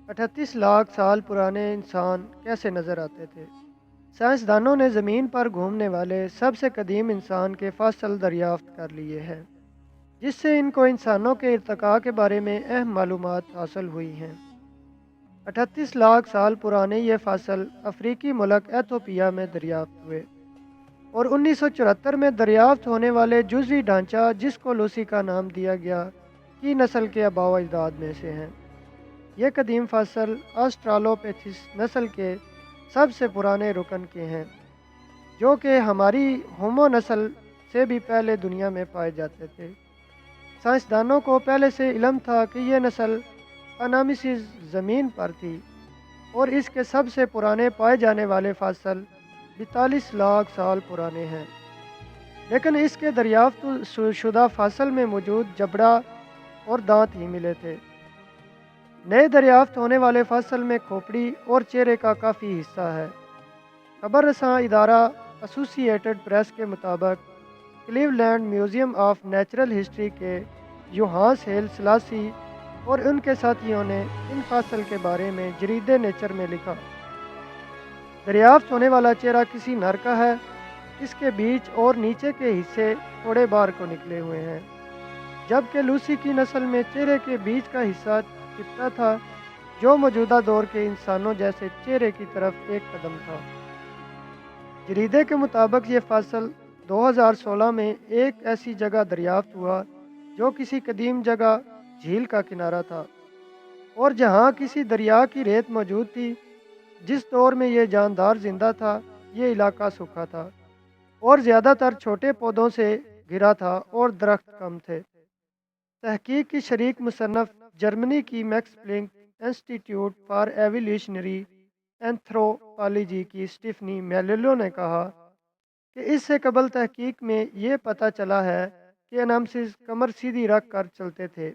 38 लाख साल पुराने इंसान कैसे नज़र आते थे? साइंसदानों ने ज़मीन पर घूमने वाले सबसे कदीम इंसान के फॉसिल दरियाफ्त कर लिए हैं, जिससे इनको इंसानों के इर्तिका के बारे में अहम मालूमात हासिल हुई हैं। 38 लाख साल पुराने ये फॉसिल अफ्रीकी मुल्क एथोपिया में दरियाफ्त हुए और 1974 में दरियाफ्त होने वाले जुज़वी ढांचा, जिसको लूसी का नाम दिया गया, की नस्ल के आबाओ अजदाद में से हैं। ये कदीम फॉसिल ऑस्ट्रालोपिथेकस नस्ल के सबसे पुराने रुकन के हैं, जो कि हमारी होमो नस्ल से भी पहले दुनिया में पाए जाते थे। साइंसदानों को पहले से इल्म था कि यह नस्ल अनामिसिस ज़मीन पर थी और इसके सबसे पुराने पाए जाने वाले फॉसिल 42 लाख साल पुराने हैं। लेकिन इसके दरियाफ्त शुदा फॉसिल में मौजूद जबड़ा और दांत ही मिले थे। नए दरियाफ्त होने वाले फॉसिल में खोपड़ी और चेहरे का काफ़ी हिस्सा है। खबर रसां इदारा एसोसिएटेड प्रेस के मुताबिक Cleveland museum of natural history के यूहांस हेल सलासी और उनके साथियों ने इन फॉसिल के बारे में जरीदे नेचर में लिखा। दरियाफ्त होने वाला चेहरा किसी नर का है। इसके बीच और नीचे के हिस्से थोड़े बार को निकले हुए हैं, जबकि लूसी की नस्ल में चेहरे के बीच का हिस्सा चिपटा था, जो मौजूदा दौर के इंसानों जैसे चेहरे की तरफ एक कदम था। जरीदे के मुताबिक ये फॉसिल 2016 में एक ऐसी जगह दरियाफ्त हुआ जो किसी कदीम जगह झील का किनारा था और जहाँ किसी दरिया की रेत मौजूद थी। जिस दौर में ये जानदार जिंदा था, ये इलाका सूखा था और ज़्यादातर छोटे पौधों से घिरा था और दरख्त कम थे। तहकीक की शरीक मुसन्नफ़ जर्मनी की Max Planck Institute for evolutionary anthropology की स्टीफनी मेलेलो ने कहा कि इससे कबल तहकीक में ये पता चला है कि अनामसिस कमर सीधी रख कर चलते थे,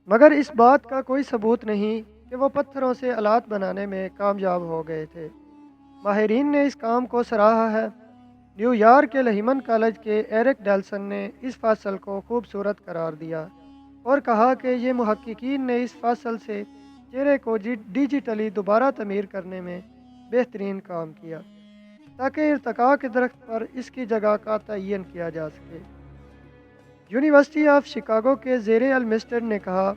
मगर इस बात का कोई सबूत नहीं कि वो पत्थरों से आलात बनाने में कामयाब हो गए थे। माहिरीन ने इस काम को सराहा है। न्यूयॉर्क के लहीमन कॉलेज के एरिक डेल्सन ने इस फॉसिल को खूबसूरत करार दिया और कहा कि ये मुहक्किकीन ने इस फॉसिल से चेहरे को डिजिटली दोबारा तमीर करने में बेहतरीन काम किया, ताकि इर्तिका के दरख्त पर इसकी जगह का तयन किया जा सके। यूनिवर्सिटी ऑफ शिकागो के ज़ेर अलमिस्टर ने कहा,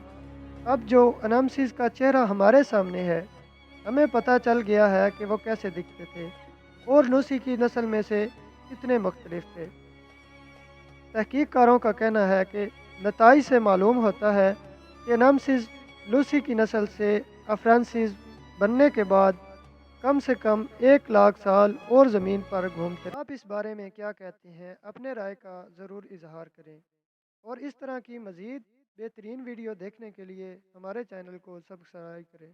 अब जो अनामसिस का चेहरा हमारे सामने है, हमें पता चल गया है कि वो कैसे दिखते थे और लूसी की नस्ल में से कितने मुख्तलिफ थे। तहकीककारों का कहना है कि नताइज से मालूम होता है कि अनामसिस लूसी की नस्ल से अफ्रांसिस बनने के बाद कम से कम 1 लाख साल और ज़मीन पर घूमते। आप इस बारे में क्या कहते हैं? अपने राय का ज़रूर इजहार करें और इस तरह की मज़ीद बेहतरीन वीडियो देखने के लिए हमारे चैनल को सब्सक्राइब करें।